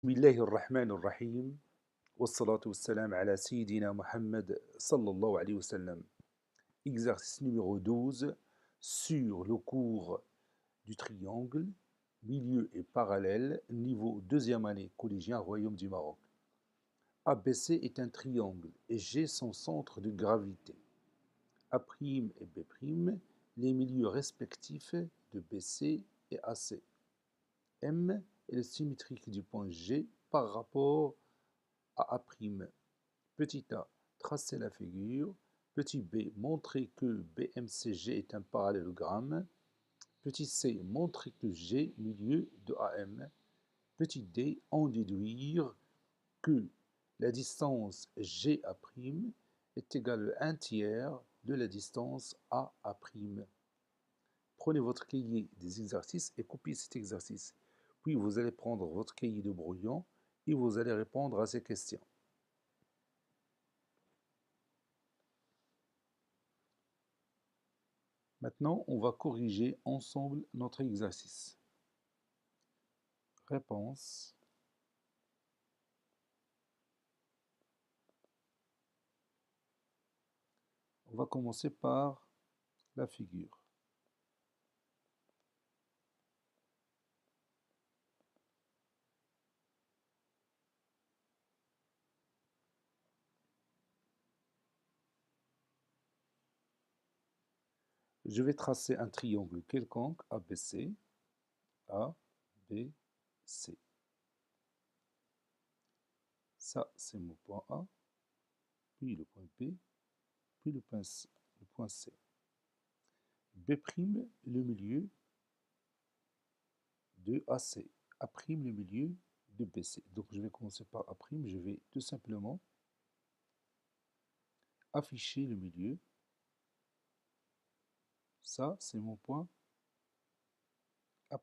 بسم الله الرحمن الرحيم والصلاة والسلام على سيدنا Mohammed sallallahu alayhi wa sallam. Exercice numéro 12 sur le cours du triangle, milieu et parallèle, niveau deuxième année collégien Royaume du Maroc. ABC est un triangle et G son centre de gravité. A' et B', les milieux respectifs de BC et AC. M est le symétrique du point G par rapport à A'. Petit a, tracer la figure. Petit b, montrer que BMCG est un parallélogramme. Petit c, montrer que G milieu de AM. Petit d, en déduire que la distance GA' est égale à 1/3 de la distance AA'. Prenez votre cahier des exercices et copiez cet exercice. Puis vous allez prendre votre cahier de brouillon et vous allez répondre à ces questions. Maintenant, on va corriger ensemble notre exercice. Réponse. On va commencer par la figure. Je vais tracer un triangle quelconque ABC. A, B, C. Ça, c'est mon point A, puis le point B, puis le point C. B', le milieu de AC. A', le milieu de BC. Donc, je vais commencer par A'. Je vais tout simplement afficher le milieu. Ça, c'est mon point A'.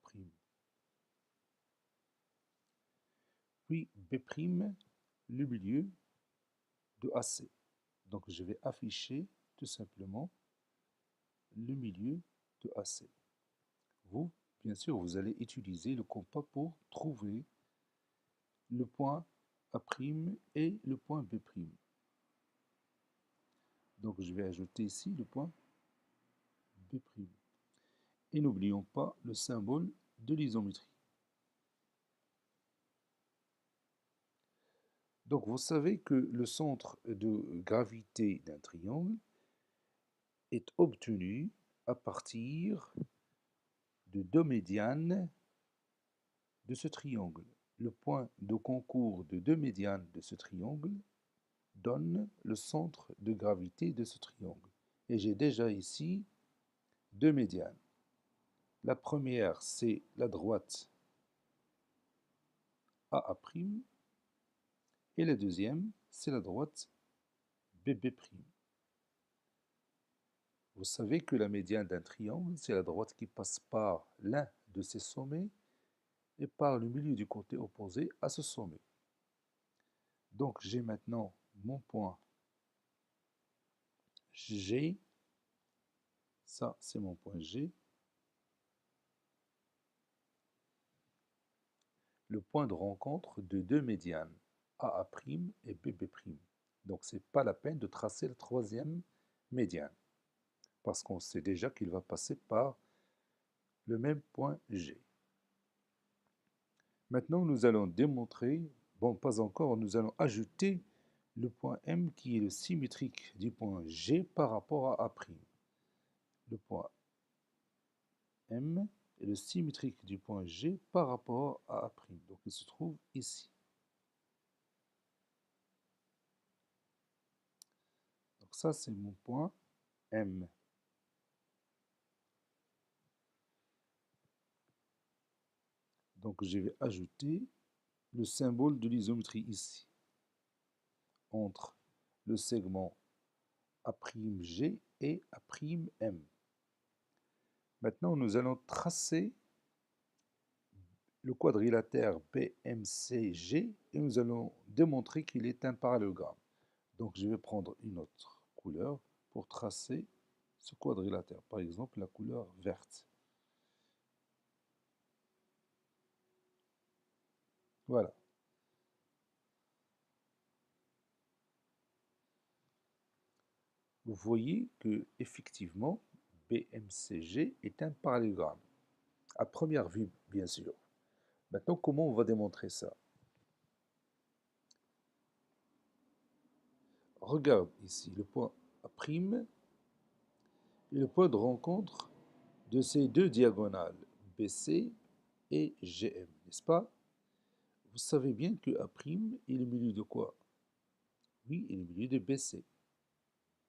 Puis B', le milieu de AC. Donc je vais afficher tout simplement le milieu de AC. Vous, bien sûr, vous allez utiliser le compas pour trouver le point A' et le point B'. Donc je vais ajouter ici le point B'. Et n'oublions pas le symbole de l'isométrie. Donc vous savez que le centre de gravité d'un triangle est obtenu à partir de deux médianes de ce triangle. Le point de concours de deux médianes de ce triangle donne le centre de gravité de ce triangle. Et j'ai déjà ici deux médianes. La première, c'est la droite AA', et la deuxième, c'est la droite BB'. Vous savez que la médiane d'un triangle, c'est la droite qui passe par l'un de ses sommets et par le milieu du côté opposé à ce sommet. Donc j'ai maintenant mon point G, ça c'est mon point G, le point de rencontre de deux médianes, AA' et BB'. Donc c'est pas la peine de tracer la troisième médiane, parce qu'on sait déjà qu'il va passer par le même point G. Maintenant nous allons démontrer, bon pas encore, nous allons ajouter le point M qui est le symétrique du point G par rapport à A'. Le point M est le symétrique du point G par rapport à A'. Donc il se trouve ici. Donc ça c'est mon point M. Donc je vais ajouter le symbole de l'isométrie ici, entre le segment A'G et A'M. Maintenant nous allons tracer le quadrilatère BMCG et nous allons démontrer qu'il est un parallélogramme. Donc je vais prendre une autre couleur pour tracer ce quadrilatère, par exemple la couleur verte. Voilà. vous voyez que effectivement BMCG est un parallélogramme. À première vue, bien sûr. Maintenant, comment on va démontrer ça? Regarde ici le point A' et le point de rencontre de ces deux diagonales, BC et GM, n'est-ce pas? Vous savez bien que A' est le milieu de quoi? Oui, il est le milieu de BC,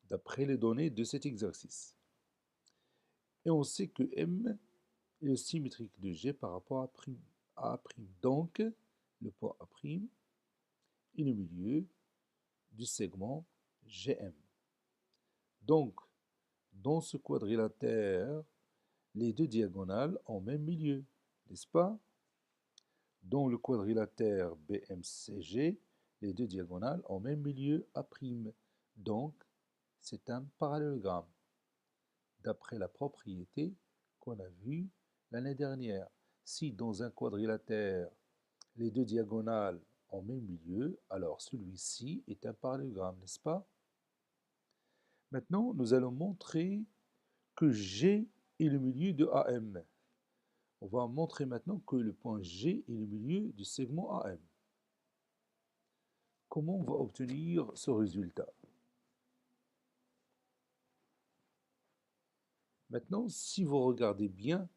d'après les données de cet exercice. Et on sait que M est le symétrique de G par rapport à A'. Donc, le point A' est le milieu du segment GM. Donc, dans ce quadrilatère, les deux diagonales ont même milieu, n'est-ce pas? Dans le quadrilatère BMCG, les deux diagonales ont même milieu A'. Donc, c'est un parallélogramme, d'après la propriété qu'on a vue l'année dernière. Si dans un quadrilatère, les deux diagonales ont même milieu, alors celui-ci est un parallélogramme, n'est-ce pas? Maintenant, nous allons montrer que G est le milieu de AM. On va montrer maintenant que le point G est le milieu du segment AM. Comment on va obtenir ce résultat? Maintenant, si vous regardez bien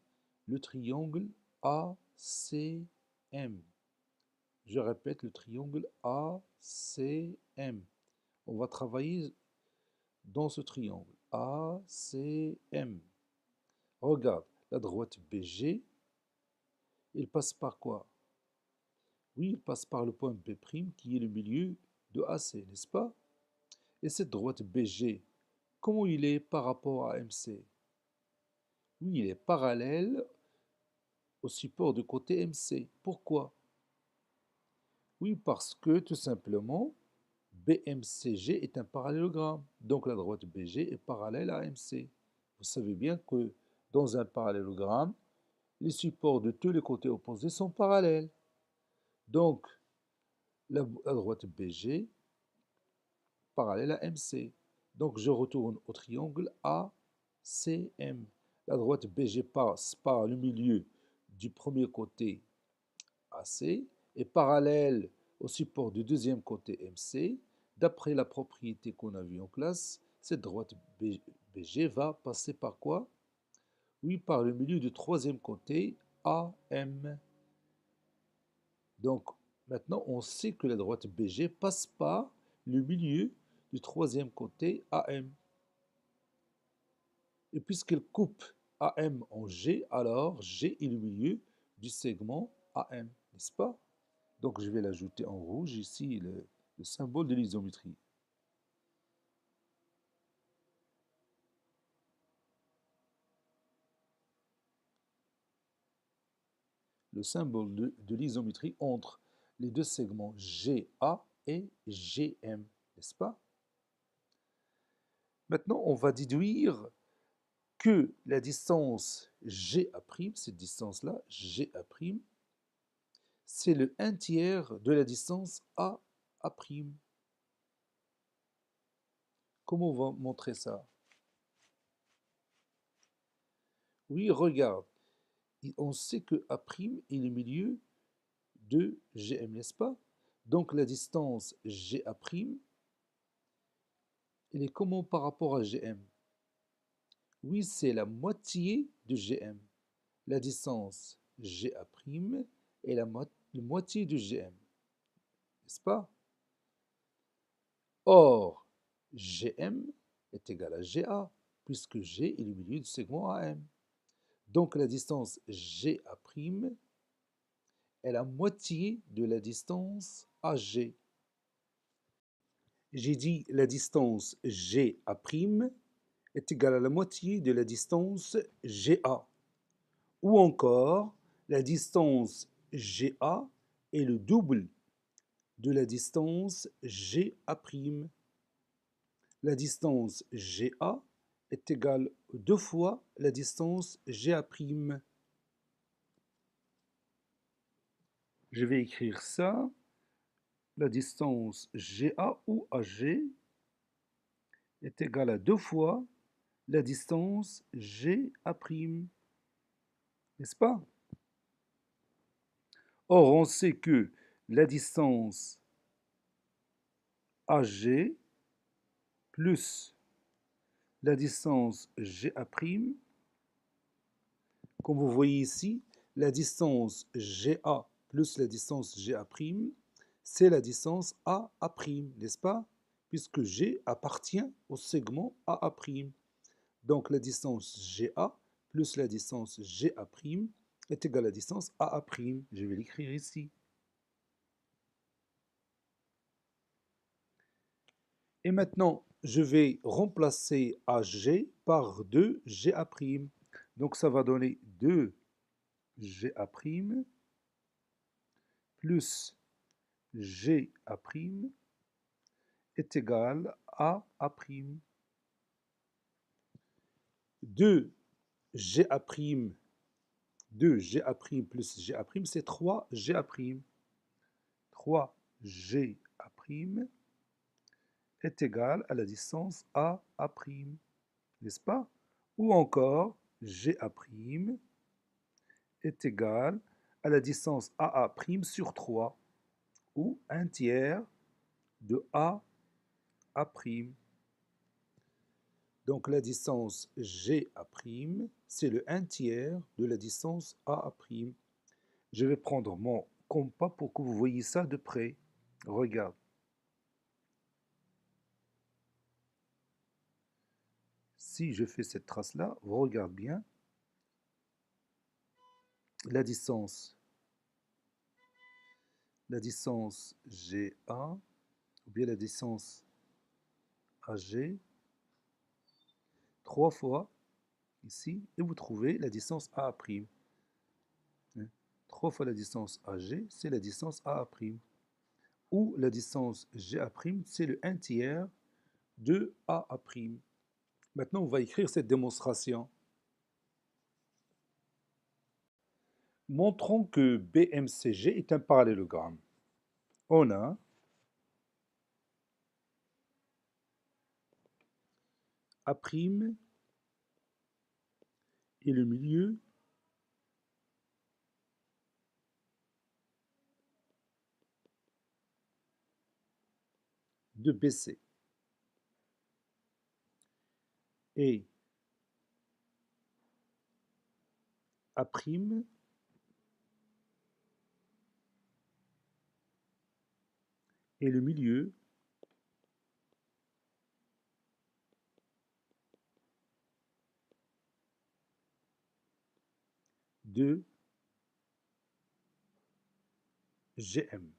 le triangle ACM, je répète, le triangle ACM, on va travailler dans ce triangle ACM. Regarde, la droite BG, il passe par quoi? Oui, il passe par le point B' qui est le milieu de AC, n'est-ce pas? Et cette droite BG, comment il est par rapport à MC? Oui, il est parallèle au support de côté MC. Pourquoi? Oui, parce que tout simplement, BMCG est un parallélogramme. Donc la droite BG est parallèle à MC. Vous savez bien que dans un parallélogramme, les supports de tous les côtés opposés sont parallèles. Donc la droite BG parallèle à MC. Donc je retourne au triangle ACM. La droite BG passe par le milieu du premier côté AC est parallèle au support du deuxième côté MC. D'après la propriété qu'on a vue en classe, cette droite BG va passer par quoi? Oui, par le milieu du troisième côté AM. Donc maintenant, on sait que la droite BG passe par le milieu du troisième côté AM. Et puisqu'elle coupe AM en G, alors G est le milieu du segment AM, n'est-ce pas? Donc je vais l'ajouter en rouge ici, le symbole de l'isométrie. Le symbole de l'isométrie entre les deux segments GA et GM, n'est-ce pas? Maintenant, on va déduire que la distance GA', cette distance-là, GA', c'est le 1/3 de la distance AA'. Comment on va montrer ça? Oui, regarde, on sait que A' est le milieu de GM, n'est-ce pas? Donc la distance GA', elle est comment par rapport à GM? Oui, c'est la moitié de GM. La distance GA' est la moitié de GM, n'est-ce pas? Or, GM est égal à GA, puisque G est le milieu du segment AM. Donc la distance GA' est la moitié de la distance AG. J'ai dit la distance GA' est égale à la moitié de la distance GA. Ou encore, la distance GA est le double de la distance GA'. La distance GA est égale 2 fois la distance GA'. Je vais écrire ça. La distance GA ou AG est égal à 2 fois la distance GA', n'est-ce pas? Or, on sait que la distance AG plus la distance GA', comme vous voyez ici, la distance GA plus la distance GA', c'est la distance AA', n'est-ce pas? Puisque G appartient au segment AA'. Donc la distance GA plus la distance GA' est égale à la distance AA'. Je vais l'écrire ici. Et maintenant, je vais remplacer AG par 2GA'. Donc ça va donner 2GA' plus GA' est égal à A'. 2GA', 2GA' plus GA', c'est 3GA'. 3GA' est égal à la distance AA', n'est-ce pas? Ou encore, GA' est égal à la distance AA' sur 3, ou 1 tiers de AA'. Donc la distance GA', c'est le 1 tiers de la distance AA'. Je vais prendre mon compas pour que vous voyez ça de près. Regarde. Si je fais cette trace-là, vous regardez bien. La distance GA, ou bien la distance AG, 3 fois ici, et vous trouvez la distance AA'. 3 fois la distance AG, c'est la distance AA'. Ou la distance GA', c'est le 1 tiers de AA'. Maintenant, on va écrire cette démonstration. Montrons que BMCG est un parallélogramme. On a A' et le milieu de BC. Et A' et le milieu de GM.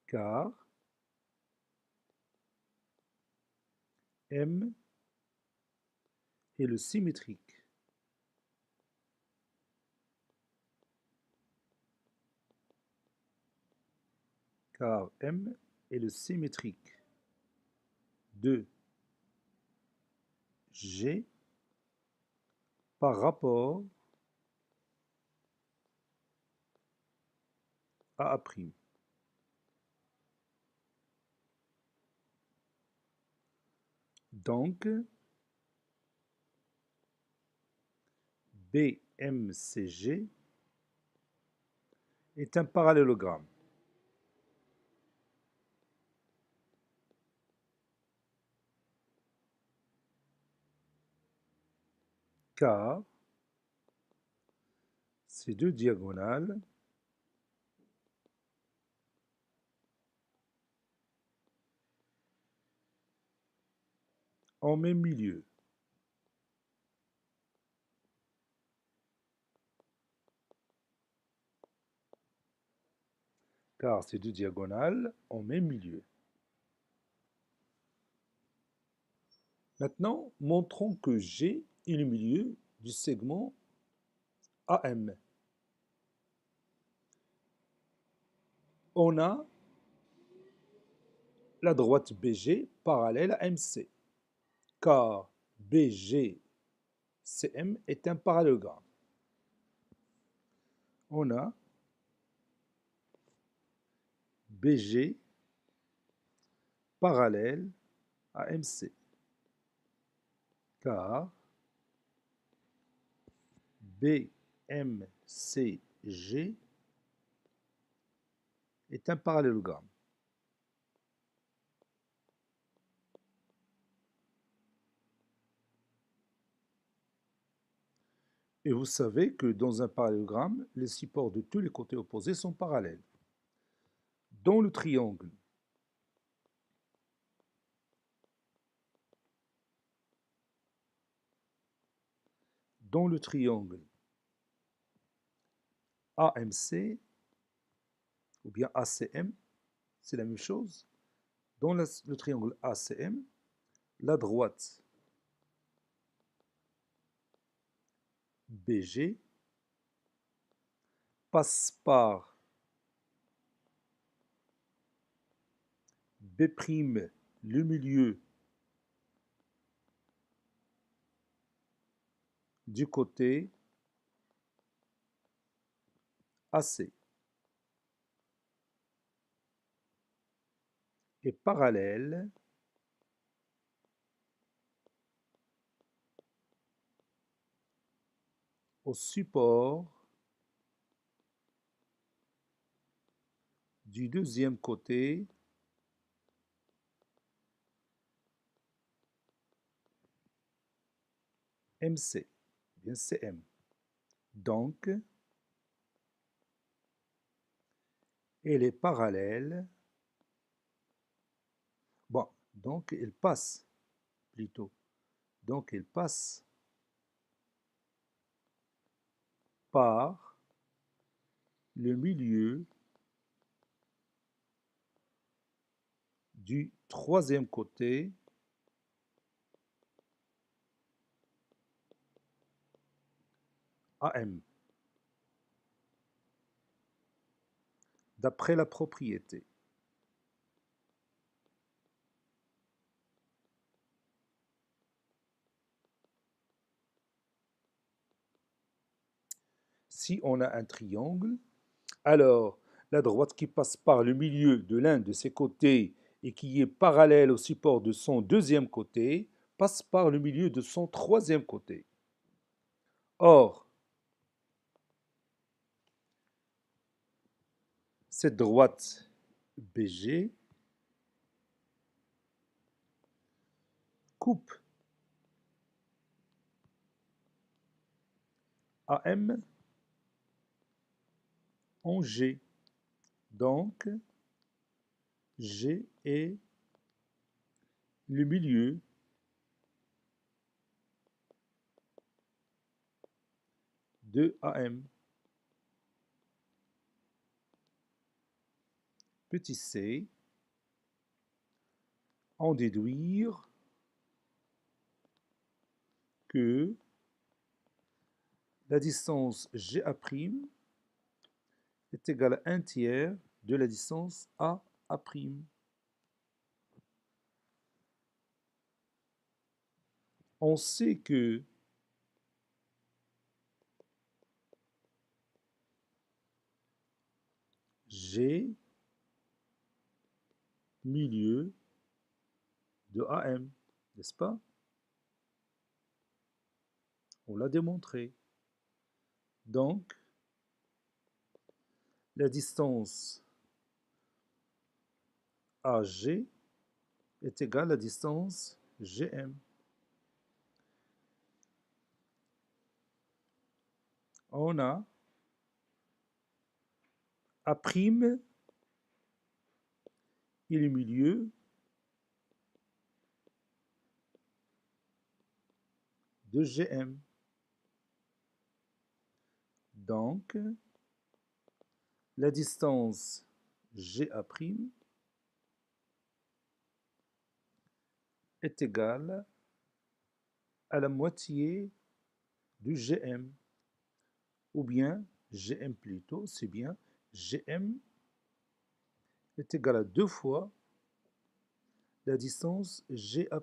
Car M est le symétrique. Car M est le symétrique de G par rapport à A'. Donc, BMCG est un parallélogramme. Car ces deux diagonales en même milieu. Car ces deux diagonales en même milieu. Maintenant, montrons que G est le milieu du segment AM. On a la droite BG parallèle à MC, car BGCM est un parallélogramme. On a BG parallèle à MC, car BMCG est un parallélogramme. Et vous savez que dans un parallélogramme, les supports de tous les côtés opposés sont parallèles. Dans le triangle AMC ou bien ACM, c'est la même chose. Dans le triangle ACM, la droite BG passe par B', le milieu du côté AC est parallèle au support du deuxième côté MC, bien CM. Donc, elle est parallèle. Bon, donc elle passe plutôt. Donc elle passe par le milieu du troisième côté AM, d'après la propriété. Si on a un triangle, alors la droite qui passe par le milieu de l'un de ses côtés et qui est parallèle au support de son deuxième côté passe par le milieu de son troisième côté. Or, cette droite BG coupe AM en G. Donc, G est le milieu de AM. Petit c, en déduire que la distance GA' est égale à 1/3 de la distance AA'. On sait que G milieu de AM, n'est-ce pas? On l'a démontré. Donc, la distance AG est égale à la distance GM. On a A' et le milieu de GM. Donc, la distance GA' est égale à la moitié du GM. Ou bien, GM plutôt, c'est bien, GM est égal à 2 fois la distance GA'.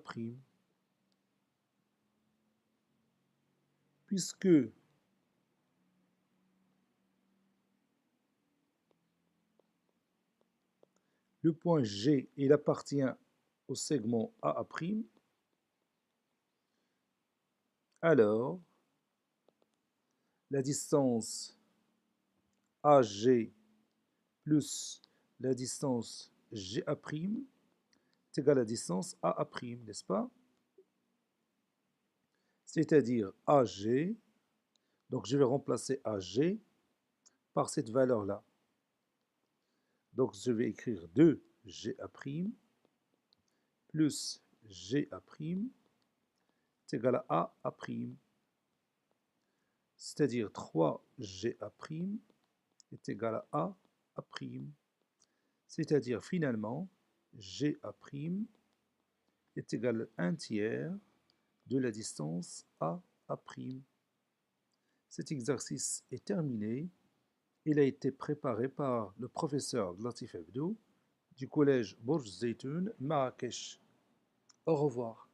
Puisque le point G il appartient au segment AA', alors la distance AG plus la distance GA' est égale à la distance AA', n'est-ce pas? C'est-à-dire AG, donc je vais remplacer AG par cette valeur-là. Donc je vais écrire 2GA' plus GA' est égal à AA', c'est-à-dire 3GA' est égal à AA', c'est-à-dire finalement GA' est égal à 1/3 de la distance AA'. Cet exercice est terminé. Il a été préparé par le professeur Latif Abdou du collège Bourj Zeytoun, Marrakech. Au revoir.